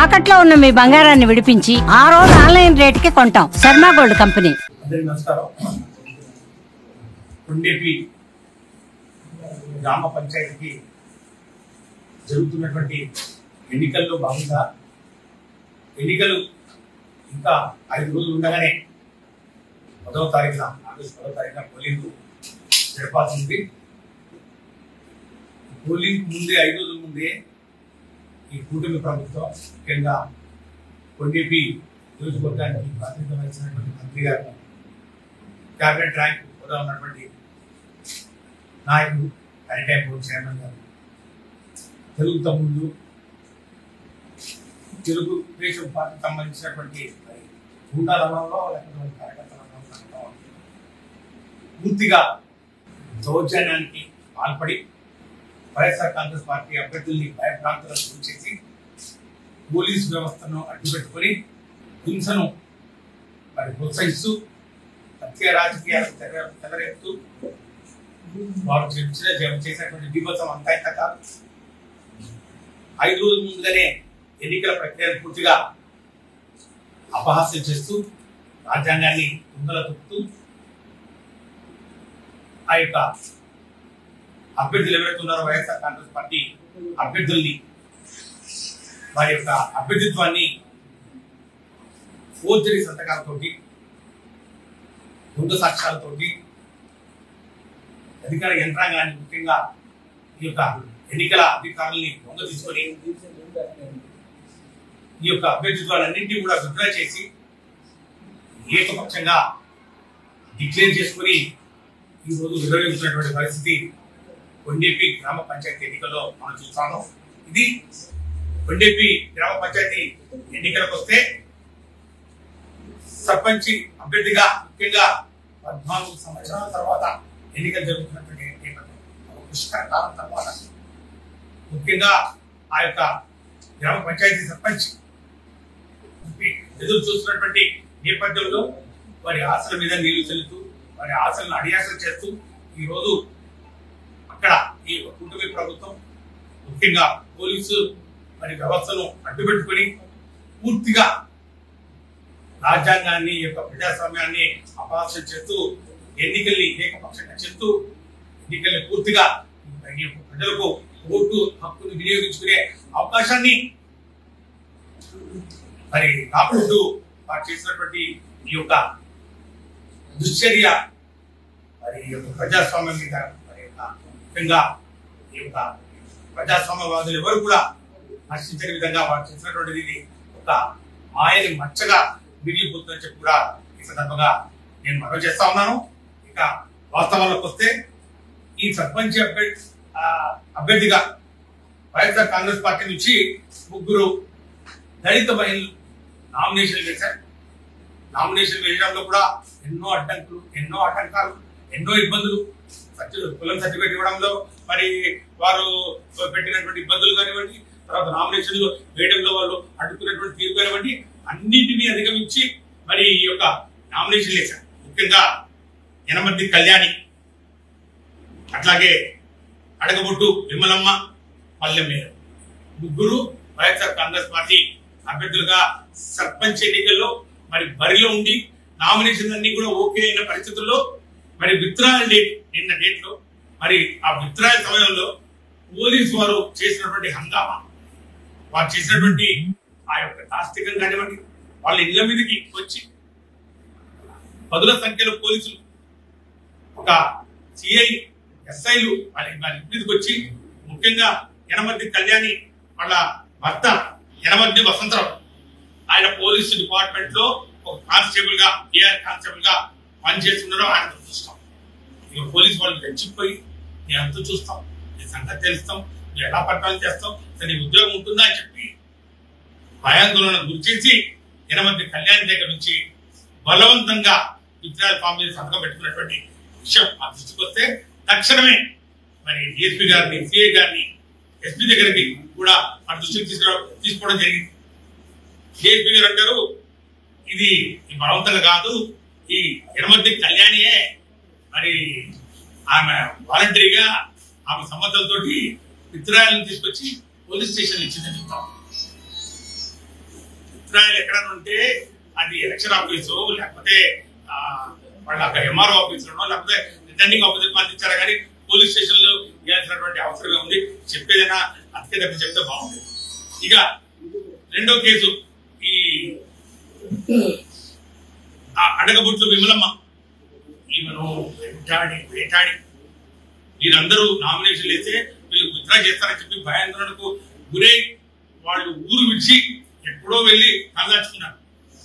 తాకట్లో ఉన్న మీ బంగారాన్ని విడిపించి ఆ రోజు ఆన్లైన్ రేటుకి కొంటాం. Sharma gold company. అందరికీ నమస్కారం. కొండేపి గ్రామ పంచాయతీకి జరుగుతున్నటువంటి ఎన్నికల్లో భాగంగా ఎన్నికలు ఇంకా 5 రోజులు ఉండగానే 10వ తారీఖున ఆగస్టు 10వ తారీఖున పోలింగ్ జరపాల్సి ఉంది. పోలింగ్ ముందే 5 రోజుల ముందే ఈ కూటమి ప్రభుత్వం ముఖ్యంగా కొండేపి నియోజకవర్గానికి ప్రాతినిధ్యం వహించినటువంటి మంత్రి గారు, క్యాబినెట్ ర్యాంక్ హోదా ఉన్నటువంటి నాయకుడు, మారిటైమ్ బోర్డు చైర్మన్ గారు, తెలుగు తమ్ముళ్ళు, తెలుగు దేశం పార్టీకి సంబంధించినటువంటి గుండా రంగంలో లేకపోతే కార్యకర్తల రంగంలో పూర్తిగా దౌర్జన్యానికి పాల్పడి వైఎస్ఆర్ కాంగ్రెస్ పార్టీ అభ్యర్థుల్ని భయభ్రాంతులకు గురి చేసి పోలీసు వ్యవస్థను అడ్డుపెట్టుకొని హింసను ప్రోత్సహిస్తూ హత్య రాజకీయాలకు తెగరేపుతూ వారు చేసినటువంటి బీభత్సం అంతా ఇంత కాదు. 5 రోజుల ముందుగానే ఎన్నికల ప్రక్రియను పూర్తిగా అపహాస్యం చేస్తూ రాజ్యాంగాన్ని కుంగల తొక్కుతూ ఆ యొక్క అభ్యర్థులు ఎవరైతే ఉన్నారో వైఎస్ఆర్ కాంగ్రెస్ పార్టీ అభ్యర్థుల్ని వారి యొక్క అభ్యర్థిత్వాన్ని ఫోర్జరీ సంతకాలతోటి, దొంగ సాక్ష్యాలతోటి అధికార యంత్రాంగాన్ని, ముఖ్యంగా ఈ యొక్క ఎన్నికల అధికారుల్ని దొంగ తీసుకొని ఈ యొక్క అభ్యర్థిత్వాలన్నింటినీ కూడా విత్డ్రా చేసి ఏకపక్షంగా డిక్లేర్ చేసుకుని ఈరోజు నిర్వహించినటువంటి పరిస్థితి కొండేపి గ్రామ పంచాయతీ ఎన్నికల్లో మనం చూస్తాము. ఇది కొండేపి గ్రామ పంచాయతీ ఎన్నికలకు వస్తే సర్పంచ్ అభ్యర్థిగా ముఖ్యంగా 14 సంవత్సరాల తర్వాత ఎన్నికలు జరుగుతున్నటువంటి పుష్కర కాలం తర్వాత ముఖ్యంగా ఆ యొక్క గ్రామ పంచాయతీ సర్పంచ్ ఎదురు చూస్తున్నటువంటి నేపథ్యంలో వారి ఆశల మీద నీళ్లు చల్లుతూ వారి ఆశలను అడియాసలు చేస్తూ ఈరోజు అక్కడ ఈ కూటమి ప్రభుత్వం ముఖ్యంగా పోలీసు మరి వ్యవస్థను అడ్డుపెట్టుకుని పూర్తిగా రాజ్యాంగాన్ని, యొక్క ప్రజాస్వామ్యాన్ని అపహాస్యం చేస్తూ ఎన్నికల్ని ఏకపక్షంగా చేస్తూ ఎన్నికల్ని పూర్తిగా ప్రజలకు ఓటు హక్కును వినియోగించుకునే అవకాశాన్ని మరి కాకుండా వారు చేసినటువంటి ఈ యొక్క దుశ్చర్య మరి ఈ యొక్క ప్రజాస్వామ్యం మీద ముఖ్యంగా ఈ యొక్క ప్రజాస్వామ్యవాదులు ఎవరు కూడా హర్షించని విధంగా వారు చేసినటువంటిది ఇది ఒక మాయని మచ్చగా మిగిలిపోతుందని చెప్పి కూడా ఈ సందర్భంగా నేను మనవి చేస్తా ఉన్నాను. ఇక వాస్తవాలకు వస్తే ఈ సర్పంచ్ అభ్యర్థిగా వైఎస్ఆర్ కాంగ్రెస్ పార్టీ నుంచి 3 దళిత మహిళలు నామినేషన్ వేశారు. నామినేషన్ వేయడంలో కూడా ఎన్నో అడ్డంకులు, ఎన్నో ఆటంకాలు, ఎన్నో ఇబ్బందులు, కులం సర్టిఫికేట్ ఇవ్వడంలో మరి వారు పెట్టినటువంటి ఇబ్బందులు కానివ్వండి, తర్వాత నామినేషన్లు వేయడంలో వాళ్ళు అడ్డుకున్నటువంటి తీరు కానివ్వండి, అన్నింటినీ అధిగమించి మరి ఈ యొక్క నామినేషన్ వేశారు. ముఖ్యంగా యనమర్తి కళ్యాణి, అట్లాగే అడగబొట్టు విమలమ్మ, పల్లెమేరు 3 వైఎస్ఆర్ కాంగ్రెస్ పార్టీ అభ్యర్థులుగా సర్పంచ్ ఎన్నికల్లో మరి బరిలో ఉండి నామినేషన్ అన్ని కూడా ఓకే అయిన పరిస్థితుల్లో మరి విత్డ్రాయల్ డేట్ నిన్న డేట్ లో మరి ఆ విత్డ్రాయల్ సమయంలో పోలీసు వారు చేసినటువంటి హంగామా, వారు చేసినటువంటి ఆ యొక్క నాస్తికం కానివ్వండి, వాళ్ళ ఇళ్ల మీదకి వచ్చి 10ల సంఖ్యలో పోలీసులు, ఒక సిఐ, ఎస్ఐలు వాళ్ళ మీదకి వచ్చి ముఖ్యంగా యనమర్తి కళ్యాణి వాళ్ళ భర్త యనమర్తి వసంతరావు, ఆయన పోలీసు డిపార్ట్మెంట్ లో ఒక కానిస్టేబుల్ గా, ఏఆర్ కానిస్టేబుల్ గా పనిచేస్తున్నారో ఆయన చూస్తాం. ఇక పోలీసు వాళ్ళు గడిచిపోయి నేను అంతా చూస్తాం, నీ సంగతి తెలుస్తాం, నువ్వు ఎలా పట్టాలు చేస్తాం, నీ ఉద్యోగం ఉంటుందా అని చెప్పి భయాందోళనకు గురి చేసి యనమర్తి కళ్యాణి దగ్గర నుంచి బలవంతంగా విత్డ్రాయల్ ఫామ్ మీద సంతకం పెట్టుకున్నటువంటి విషయం ఆ దృష్టికి వస్తే తక్షణమే మరి డిఎస్పీ గారిని, సిఐ గారిని, ఎస్పీ దగ్గరికి కూడా ఆ దృష్టికి తీసుకోవడం జరిగింది. డిఎస్పీ గారు అంటారు ఇది బలవంతంగా కాదు, ఈ యనమర్తి కళ్యాణియే మరి ఆమె వాలంటరీగా ఆమె సమ్మతంతో విత్డ్రాయల్ని తీసుకొచ్చి పోలీస్ స్టేషన్ ఇచ్చిందని చెప్తాం. ఎక్కడన్నా ఉంటే అది ఎలక్షన్ ఆఫీసు లేకపోతే వాళ్ళ ఎంఆర్ఓ ఆఫీసులో లేకపోతే రిటర్నింగ్ ఆఫీసర్ పంపించారా కానీ పోలీస్ స్టేషన్ లో ఇవ్వాల్సినటువంటి అవసరమే ఉంది. చెప్పేదైనా అతికే తప్పి చెప్తే బాగుంది. ఇక రెండో కేసు ఈ అడగబుట్లు విమలమ్మ, ఈమెను వేటాడి వీరందరూ నామినేషన్ వేస్తే వీళ్ళు విత్డ్రా చేస్తారని చెప్పి భయాందోళనకు గురై వాళ్ళు ఊరు విడిచి ఎక్కడో వెళ్ళి తలదాచుకున్నారు.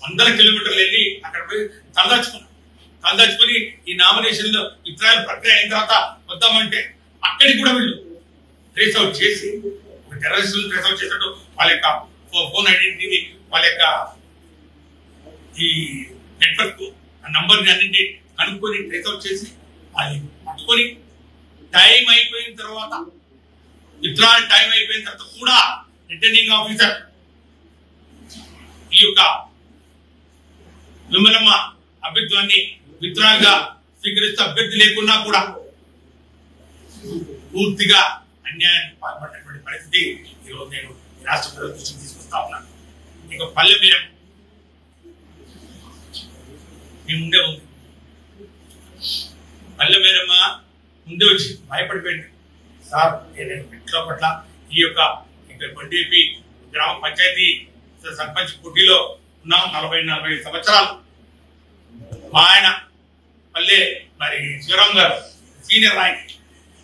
100 కిలోమీటర్లు వెళ్ళి అక్కడ పోయి తలదాచుకొని ఈ నామినేషన్ లో విత్డ్రాయల్ ప్రక్రియ అయిన తర్వాత వద్దామంటే అక్కడికి కూడా వీళ్ళు ట్రేస్ అవుట్ చేసి టెర్రరిస్టులు ట్రేస్ అవుట్ చేసినట్టు వాళ్ళ యొక్క ఫోన్ ఐడెంటిటీ, వాళ్ళ యొక్క ఈ నెట్వర్క్ నంబర్ని అన్నింటి కనుక్కొని ట్రేస్ అవుట్ చేసి అది పట్టుకొని టైం అయిపోయిన తర్వాత విత్డ్రాయల్ టైం అయిపోయిన తర్వాత కూడా రిటర్నింగ్ ఆఫీసర్ ఈ యొక్క విమలమ్మ అభ్యర్థులన్నీ విత్డ్రాయల్ గా స్వీకరిస్తూ అభ్యర్థి లేకున్నా కూడా పూర్తిగా అన్యాయానికి పాల్పడినటువంటి పరిస్థితి ఈరోజు నేను రాష్ట్ర ప్రజల దృష్టికి తీసుకొస్తా ఉన్నాను. ఇక పల్లె బేరం మీ ముందే ఉంది. పల్లె బేరమ్మ ముందే వచ్చి భయపడిపోయింది. సార్ నేను ఎట్లా పట్ల ఈ యొక్క ఇక్కడ కొండేపి గ్రామ పంచాయతీ సర్పంచ్ పోటీలో ఉన్నాం 40-45 సంవత్సరాలు. మా ఆయన పల్లె మరి శివరాం గారు సీనియర్ నాయక్,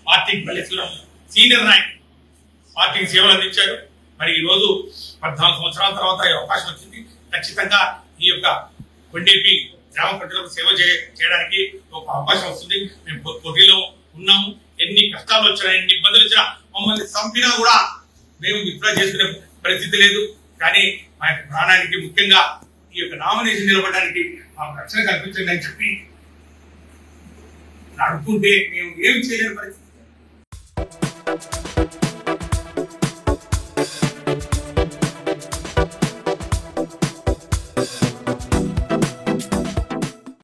పార్టీకి పల్లె శివరాం సీనియర్ నాయక్, పార్టీకి సేవలు అందించారు. మరి ఈరోజు 14 సంవత్సరాల తర్వాత ఈ అవకాశం వచ్చింది. ఖచ్చితంగా ఈ యొక్క కొండేపి గ్రామ ప్రజలకు సేవ చేయడానికి ఒక అవకాశం వస్తుంది. మేము పోటీలో ఉన్నాము. ఎన్ని కష్టాలు వచ్చినా, ఎన్ని ఇబ్బందులు వచ్చినా, మమ్మల్ని చంపినా కూడా మేము విత్డ్రా చేసుకునే పరిస్థితి లేదు. కానీ మా యొక్క ప్రాణానికి ముఖ్యంగా ఈ యొక్క నామినేషన్ నిలబడడానికి మాకు రక్షణ కల్పించండి అని చెప్పి అడుగుతుంటే మేము ఏం చేయలేని పరిస్థితి.